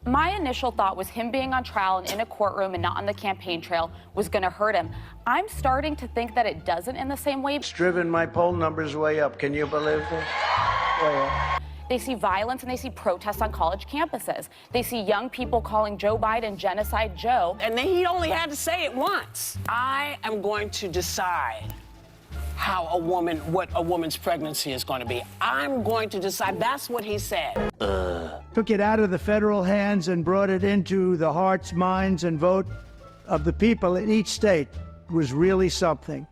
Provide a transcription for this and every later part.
My initial thought was him being on trial and in a courtroom and not on the campaign trail was going to hurt him. I'm starting to think that it doesn't in the same way. It's driven my poll numbers way up. Can you believe this? Way up. They see violence and they see protests on college campuses. They see young people calling Joe Biden Genocide Joe. And then he only had to say it once. I am going to decide what a woman's pregnancy is going to be. I'm going to decide. That's what he said. Took it out of the federal hands and brought it into the hearts, minds, and vote of the people in each state. Was really something.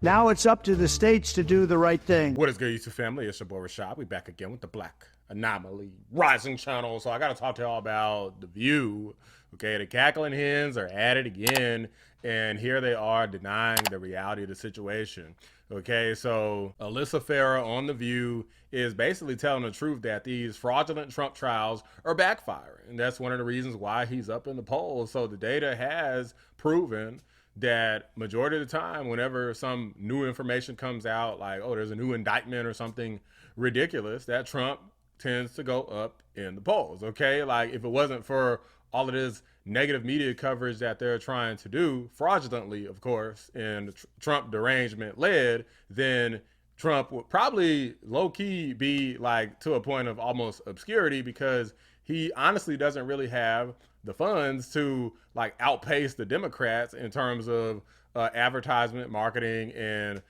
Now it's up to the states to do the right thing. What is good, YouTube family? It's your boy Rashad. We back again with the Black Anomaly Rising channel. So I got to talk to y'all about The View. Okay, the cackling hens are at it again. And here they are denying the reality of the situation. Okay, so Alyssa Farah on The View is basically telling the truth that these fraudulent Trump trials are backfiring. And that's one of the reasons why he's up in the polls. So the data has proven that majority of the time, whenever some new information comes out, like, oh, there's a new indictment or something ridiculous, that Trump tends to go up in the polls. Okay, like if it wasn't for all of this negative media coverage that they're trying to do, fraudulently, of course, and Trump derangement led, then Trump would probably low-key be like to a point of almost obscurity, because he honestly doesn't really have the funds to like outpace the Democrats in terms of advertisement, marketing, and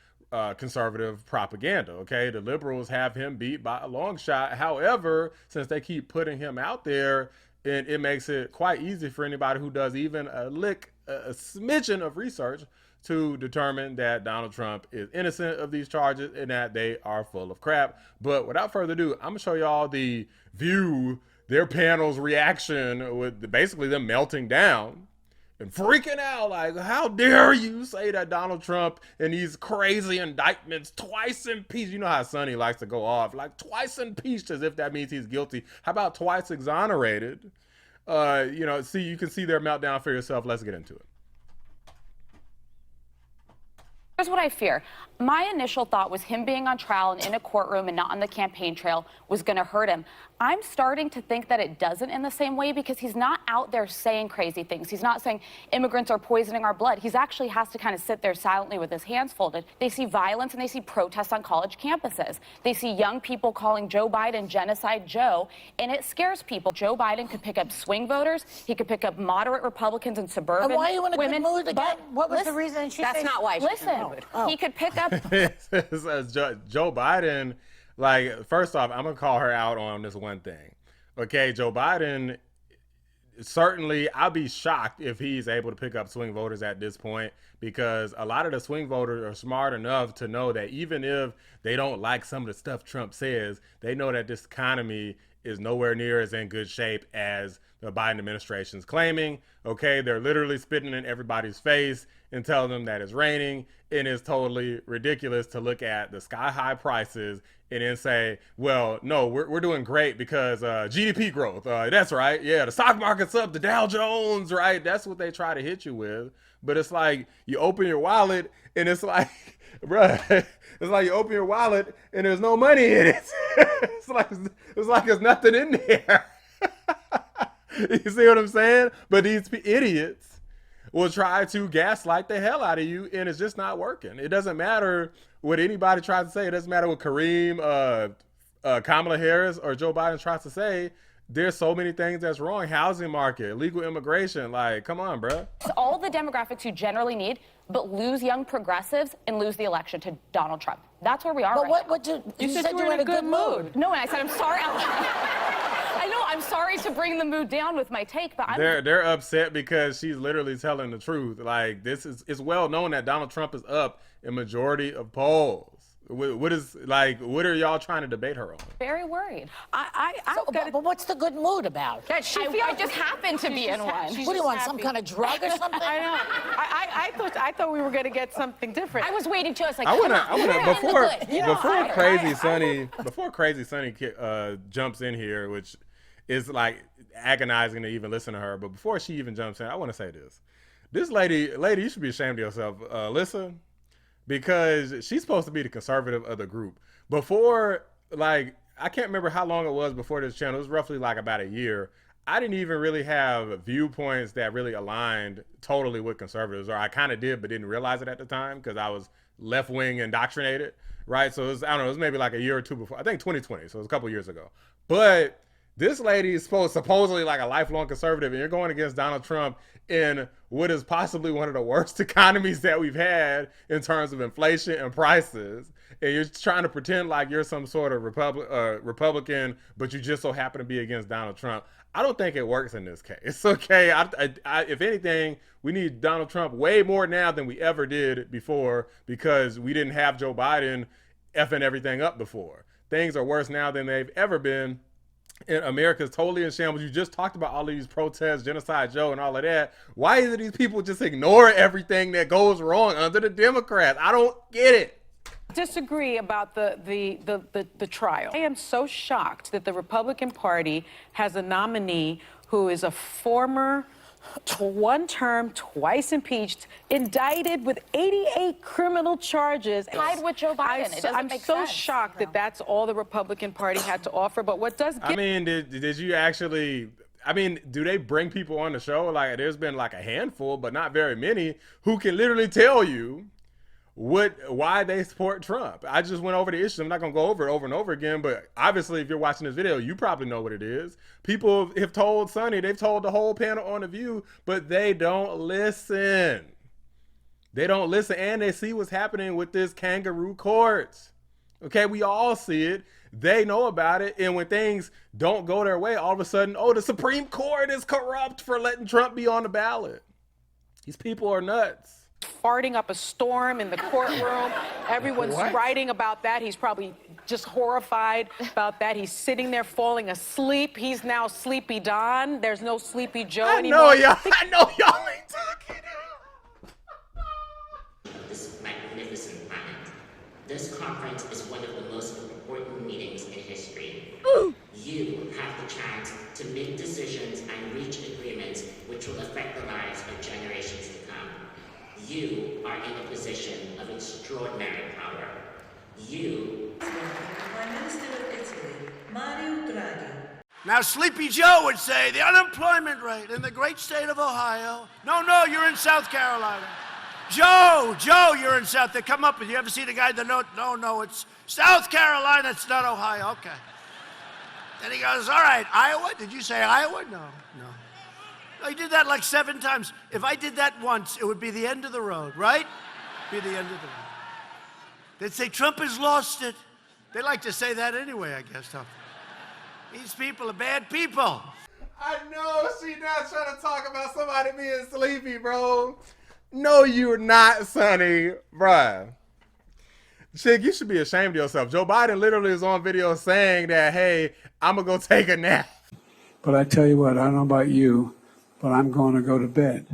conservative propaganda. Okay, the liberals have him beat by a long shot. However, since they keep putting him out there, it makes it quite easy for anybody who does even a smidgen of research to determine that Donald Trump is innocent of these charges and that they are full of crap. But without further ado, I'm gonna show y'all The View, their panel's reaction with basically them melting down and freaking out, like, how dare you say that Donald Trump and these crazy indictments, twice impeached. You know how Sonny likes to go off, like twice impeached, as if that means he's guilty. How about twice exonerated? You know, see, you can see their meltdown for yourself. Let's get into it. Here's what I fear. My initial thought was him being on trial and in a courtroom and not on the campaign trail was going to hurt him. I'm starting to think that it doesn't in the same way, because he's not out there saying crazy things. He's not saying immigrants are poisoning our blood. He's actually has to kind of sit there silently with his hands folded. They see violence and they see protests on college campuses. They see young people calling Joe Biden Genocide Joe, and it scares people. Joe Biden could pick up swing voters. He could pick up moderate Republicans and suburban women. Why are you in a good mood again? What was the reason she That's not why she's listen, in a good mood. he could pick up Joe Biden, like, first off, I'm gonna call her out on this one thing. Okay, Joe Biden, certainly I'll be shocked if he's able to pick up swing voters at this point, because a lot of the swing voters are smart enough to know that even if they don't like some of the stuff Trump says, they know that this economy is nowhere near as in good shape as the Biden administration is claiming. Okay, they're literally spitting in everybody's face and telling them that it's raining, and it's totally ridiculous to look at the sky-high prices and then say, well, no, we're doing great because GDP growth. That's right. Yeah, the stock market's up, the Dow Jones, right? That's what they try to hit you with. But it's like you open your wallet and it's like, bruh, it's like you open your wallet and there's no money in it. it's like there's nothing in there. You see what I'm saying? But these idiots will try to gaslight the hell out of you, and it's just not working. It doesn't matter what anybody tries to say. It doesn't matter what Kareem, Kamala Harris, or Joe Biden tries to say. There's so many things that's wrong. Housing market, illegal immigration. Like, come on, bro. It's all the demographics you generally need, but lose young progressives and lose the election to Donald Trump. That's where we are right now. You said you were in a good mood. No, and I said I'm sorry. I know, I'm sorry to bring the mood down with my take, but they're upset because she's literally telling the truth. Like, it's well known that Donald Trump is up in majority of polls. What are y'all trying to debate her on? Very worried. But what's the good mood about? I just happen to be in one. What do you want, some kind of drug or something? I know. I thought we were going to get something different. I was waiting too. I was like, before Crazy Sunny jumps in here, which is like agonizing to even listen to her. But before she even jumps in, I want to say this. This lady, you should be ashamed of yourself, Alyssa, because she's supposed to be the conservative of the group. Before, like, I can't remember how long it was before this channel. It was roughly like about a year. I didn't even really have viewpoints that really aligned totally with conservatives, or I kind of did, but didn't realize it at the time because I was left-wing indoctrinated, right? So it was, I don't know, it was maybe like a year or two before, I think 2020, so it was a couple years ago. But this lady is supposedly like a lifelong conservative, and you're going against Donald Trump in what is possibly one of the worst economies that we've had in terms of inflation and prices. And you're trying to pretend like you're some sort of Republican, but you just so happen to be against Donald Trump. I don't think it works in this case. Okay, if anything, we need Donald Trump way more now than we ever did before, because we didn't have Joe Biden effing everything up before. Things are worse now than they've ever been. And America's totally in shambles. You just talked about all of these protests, Genocide Joe, and all of that. Why is it these people just ignore everything that goes wrong under the Democrats? I don't get it. Disagree about the trial. I am so shocked that the Republican Party has a nominee who is a former one term, twice impeached, indicted with 88 criminal charges. Tied with Joe Biden. It doesn't I'm make so sense. shocked that that's all the Republican Party had to offer. But what does I mean, did you actually, I mean, do they bring people on the show? Like, there's been like a handful, but not very many, who can literally tell you why they support Trump. I just went over the issue. I'm not gonna go over it over and over again, but obviously if you're watching this video, you probably know what it is. People have told Sonny, they've told the whole panel on The View, but they don't listen. They don't listen, and they see what's happening with this kangaroo court. Okay, we all see it. They know about it, and when things don't go their way, all of a sudden, oh, the Supreme Court is corrupt for letting Trump be on the ballot. These people are nuts. farting up a storm in the courtroom. Everyone's writing about that. He's probably just horrified about that. He's sitting there falling asleep. He's now Sleepy Don. There's no Sleepy Joe anymore. I know y'all ain't talking. This magnificent planet. This conference is one of the most important meetings in history. Ooh. You have the chance to make decisions and reach agreements which will affect the lives of generations to come. You are in a position of extraordinary power. You. Prime Minister of Italy, Mario Draghi. Now, Sleepy Joe would say the unemployment rate in the great state of Ohio. No, you're in South Carolina. Joe, you're in South. They come up with you. Ever see the guy that no, it's South Carolina. It's not Ohio. Okay. Then he goes, all right, Iowa. Did you say Iowa? No. I did that like 7 times. If I did that once, it would be the end of the road, right? Be the end of the road. They'd say Trump has lost it. They like to say that anyway, I guess. Huh? These people are bad people. I know she not trying to talk about somebody being sleepy, bro. No, you're not, Sonny, bruh. Chick, you should be ashamed of yourself. Joe Biden literally is on video saying that, hey, I'm gonna go take a nap. But I tell you what, I don't know about you, but I'm going to go to bed.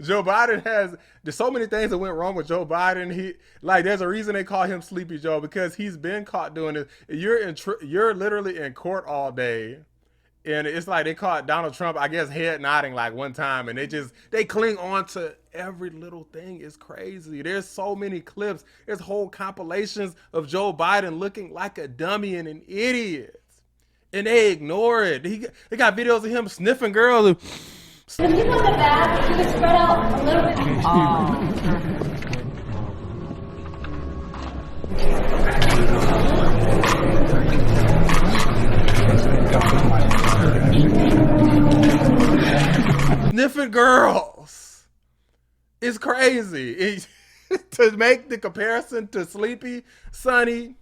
Joe Biden there's so many things that went wrong with Joe Biden. There's a reason they call him Sleepy Joe, because he's been caught doing this. You're literally in court all day. And it's like they caught Donald Trump, I guess, head nodding like one time, and they cling on to every little thing. It's crazy. There's so many clips. There's whole compilations of Joe Biden looking like a dummy and an idiot. And they ignore it. They got videos of him sniffing girls. Can you on the back? You can spread out a little bit. Sniffing girls. It's crazy. To make the comparison to Sleepy, Sonny,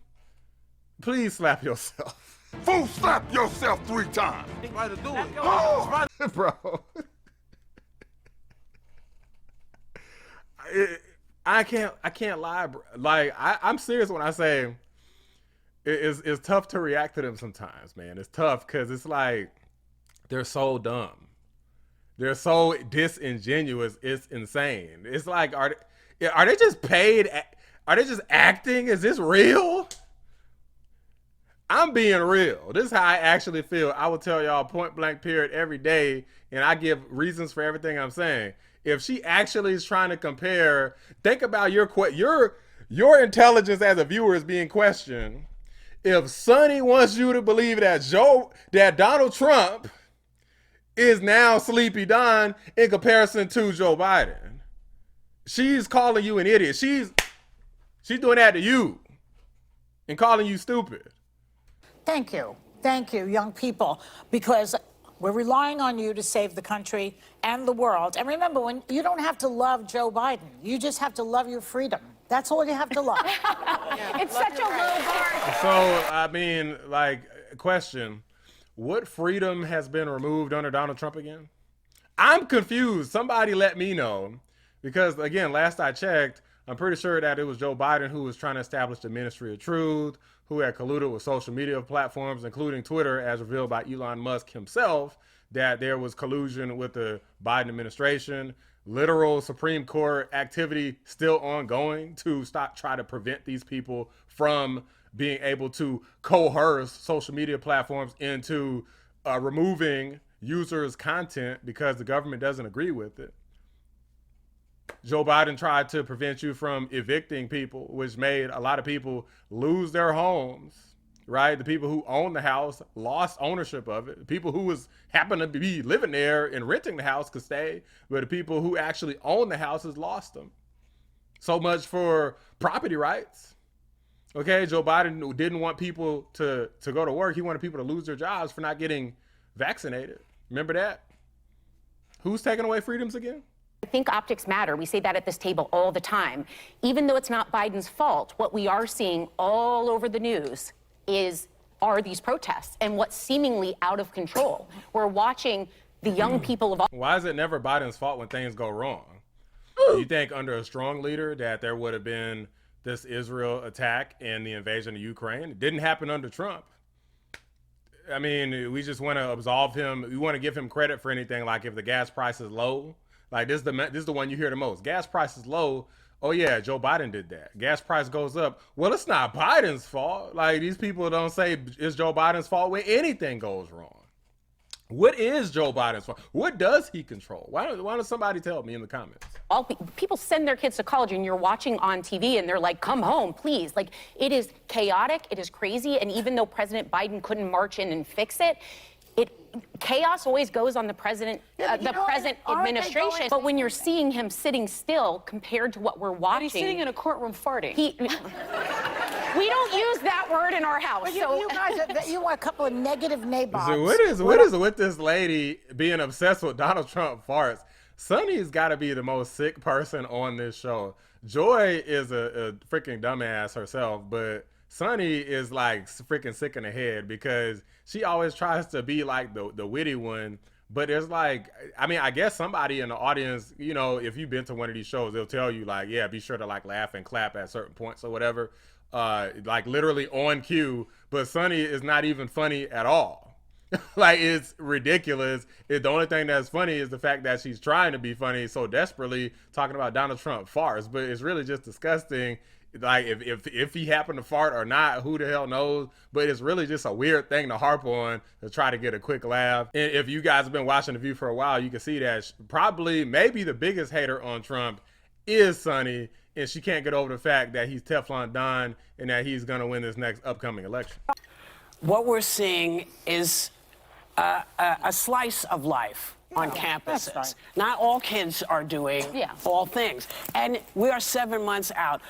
please slap yourself. Fool, slap yourself 3 times. Try to do it. Oh, bro. I can't lie, bro. Like, I'm serious when I say it's tough to react to them sometimes, man. It's tough because it's like they're so dumb. They're so disingenuous. It's insane. It's like, are they just paid? Are they just acting? Is this real? I'm being real. This is how I actually feel. I will tell y'all point blank period every day, and I give reasons for everything I'm saying. If she actually is trying to compare, think about your intelligence as a viewer is being questioned. if Sonny wants you to believe that Donald Trump is now Sleepy Don in comparison to Joe Biden, she's calling you an idiot. She's doing that to you and calling you stupid. Thank you, young people, because we're relying on you to save the country and the world. And remember, when you don't have to love Joe Biden, you just have to love your freedom. That's all you have to love. It's such a low bar. So, I mean, like, question, what freedom has been removed under Donald Trump again? I'm confused. Somebody let me know. Because, again, last I checked, I'm pretty sure that it was Joe Biden who was trying to establish the Ministry of Truth, who had colluded with social media platforms, including Twitter, as revealed by Elon Musk himself, that there was collusion with the Biden administration. Literal Supreme Court activity still ongoing to try to prevent these people from being able to coerce social media platforms into removing users' content because the government doesn't agree with it. Joe Biden tried to prevent you from evicting people, which made a lot of people lose their homes, right? The people who own the house lost ownership of it. The people who happened to be living there and renting the house could stay, but the people who actually own the houses lost them. So much for property rights. Okay, Joe Biden didn't want people to go to work. He wanted people to lose their jobs for not getting vaccinated. Remember that? Who's taking away freedoms again? I think optics matter. We say that at this table all the time. Even though it's not Biden's fault, what we are seeing all over the news are these protests and what's seemingly out of control. We're watching the young people of all. Why is it never Biden's fault when things go wrong? You think under a strong leader that there would have been this Israel attack and the invasion of Ukraine? It didn't happen under Trump. I mean, we just want to absolve him. We want to give him credit for anything. Like if the gas price is low, like this is the one you hear the most. Gas price is low. Oh yeah, Joe Biden did that. Gas price goes up. Well, it's not Biden's fault. Like these people don't say it's Joe Biden's fault when anything goes wrong. What is Joe Biden's fault? What does he control? Why don't somebody tell me in the comments? All people send their kids to college and you're watching on TV and they're like, come home, please. Like it is chaotic. It is crazy. And even though President Biden couldn't march in and fix it, chaos always goes on the present administration. But when you're seeing him sitting still compared to what we're watching. But he's sitting in a courtroom farting. We don't use that word in our house. But you guys, you want a couple of negative nabobs. So what is with this lady being obsessed with Donald Trump farts? Sonny's got to be the most sick person on this show. Joy is a freaking dumbass herself, but Sonny is like freaking sick in the head because she always tries to be like the witty one. But there's like, I mean, I guess somebody in the audience, you know, if you've been to one of these shows, they'll tell you like, yeah, be sure to like laugh and clap at certain points or whatever. Like literally on cue, but Sonny is not even funny at all. Like it's ridiculous. The only thing that's funny is the fact that she's trying to be funny so desperately talking about Donald Trump farts, but it's really just disgusting. Like if he happened to fart or not, who the hell knows? But it's really just a weird thing to harp on to try to get a quick laugh. And if you guys have been watching The View for a while, you can see that probably maybe the biggest hater on Trump is Sonny, and she can't get over the fact that he's Teflon Don and that he's gonna win this next upcoming election. What we're seeing is a slice of life on campuses. Right. Not all kids are doing all things. And we are 7 months out.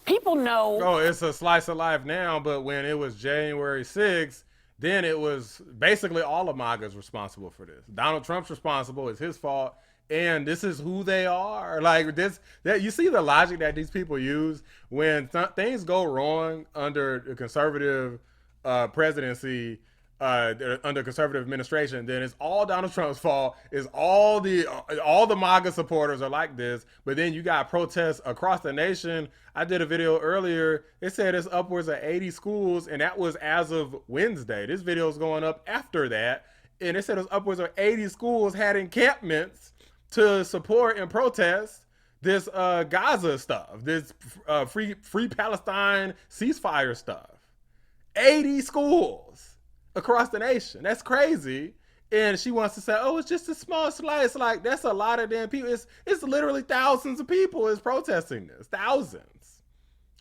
People know. Oh, it's a slice of life now, but when it was January 6th, then it was basically all of MAGA's responsible for this. Donald Trump's responsible. It's his fault. And this is who they are. Like this, that you see the logic that these people use when things go wrong under the conservative presidency, under conservative administration, then it's all Donald Trump's fault. It's all the MAGA supporters are like this. But then you got protests across the nation. I did a video earlier. It said it's upwards of 80 schools, and that was as of Wednesday. This video is going up after that, and it said it's upwards of 80 schools had encampments to support and protest this Gaza stuff, this free Palestine ceasefire stuff. 80 schools across the nation. That's crazy. And she wants to say, oh, it's just a small slice. Like, that's a lot of damn people. It's literally thousands of people is protesting this. Thousands.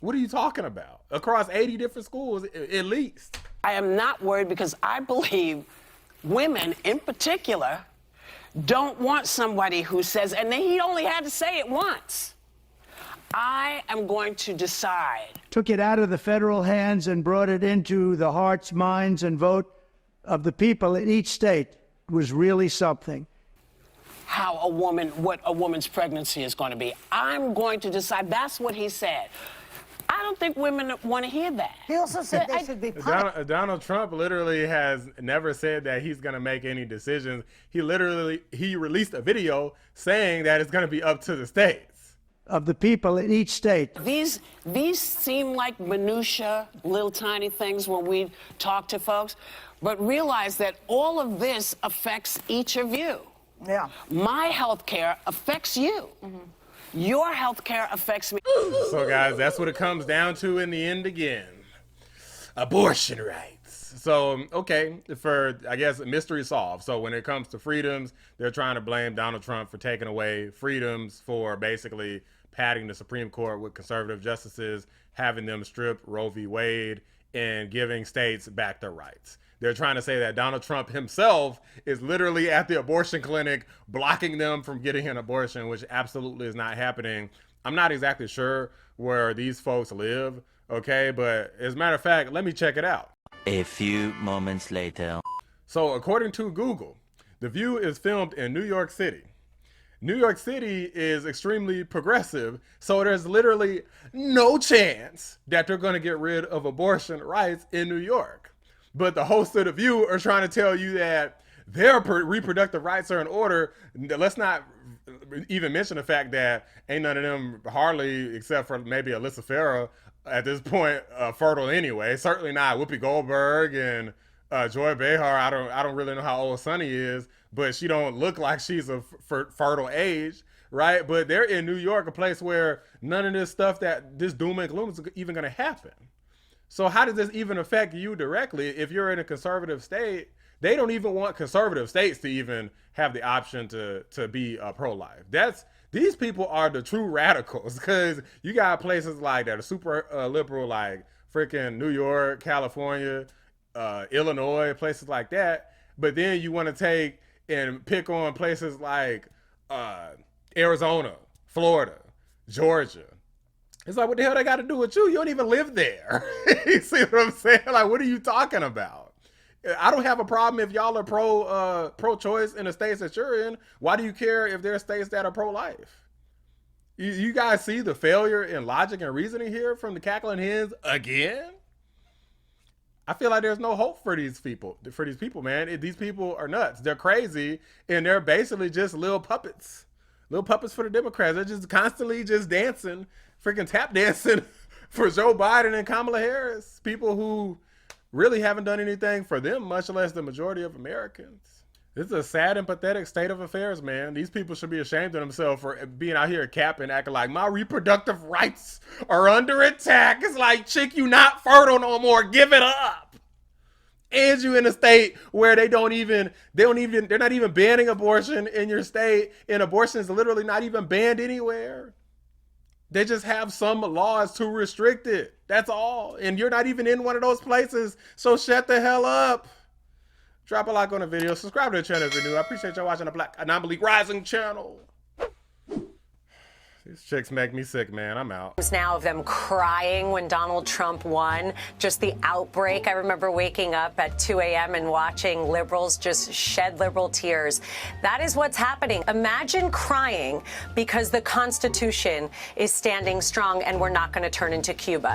What are you talking about? Across 80 different schools, at least. I am not worried because I believe women in particular don't want somebody who says, and he only had to say it once. I am going to decide. Took it out of the federal hands and brought it into the hearts, minds, and vote of the people in each state. It was really something. What a woman's pregnancy is going to be. I'm going to decide. That's what he said. I don't think women want to hear that. He also said they should be punished. Donald Trump literally has never said that he's going to make any decisions. He released a video saying that it's going to be up to the states. Of the people in each state. These seem like minutia, little tiny things when we talk to folks, but realize that all of this affects each of you. Yeah. My health care affects you. Mm-hmm. Your health care affects me. So, guys, that's what it comes down to in the end again. Abortion rights. So, okay, I guess, mystery solved. So when it comes to freedoms, they're trying to blame Donald Trump for taking away freedoms, for basically padding the Supreme Court with conservative justices, having them strip Roe v. Wade, and giving states back their rights. They're trying to say that Donald Trump himself is literally at the abortion clinic blocking them from getting an abortion, which absolutely is not happening. I'm not exactly sure where these folks live, okay? But as a matter of fact, let me check it out. A few moments later. So according to Google, The View is filmed in New York City. New York City is extremely progressive, so there's literally no chance that they're going to get rid of abortion rights in New York. But the hosts of The View are trying to tell you that their reproductive rights are in order. Let's not even mention the fact that ain't none of them hardly, except for maybe Alyssa Farah at this point, fertile anyway. Certainly not Whoopi Goldberg and Joy Behar. I don't really know how old Sunny is, but she don't look like she's a fertile age, right? But they're in New York, a place where none of this stuff, that this doom and gloom is even going to happen. So how does this even affect you directly? If you're in a conservative state, they don't even want conservative states to even have the option to be pro-life. These people are the true radicals, because you got places like that are super liberal, like freaking New York, California, Illinois, places like that. But then you want to take and pick on places like Arizona, Florida, Georgia. It's like, what the hell they got to do with you? You don't even live there. You see what I'm saying? Like, what are you talking about? I don't have a problem if y'all are pro-choice in the states that you're in. Why do you care if there are states that are pro-life? You guys see the failure in logic and reasoning here from the cackling hens again? I feel like there's no hope for these people. Man. These people are nuts. They're crazy, and they're basically just little puppets. Little puppets for the Democrats. They're just constantly just dancing, freaking tap dancing for Joe Biden and Kamala Harris. People who really haven't done anything for them, much less the majority of Americans. This is a sad and pathetic state of affairs, man. These people should be ashamed of themselves for being out here capping, acting like my reproductive rights are under attack. It's like, chick, you not fertile no more. Give it up. And you in a state where they're not even banning abortion in your state, and abortion is literally not even banned anywhere. They just have some laws to restrict it. That's all. And you're not even in one of those places. So shut the hell up. Drop a like on the video. Subscribe to the channel if you're new. I appreciate y'all watching the Black Anomaly Rising channel. These chicks make me sick, man. I'm out. Now of them crying when Donald Trump won, just the outbreak. I remember waking up at 2 a.m. and watching liberals just shed liberal tears. That is what's happening. Imagine crying because the Constitution is standing strong and we're not going to turn into Cuba.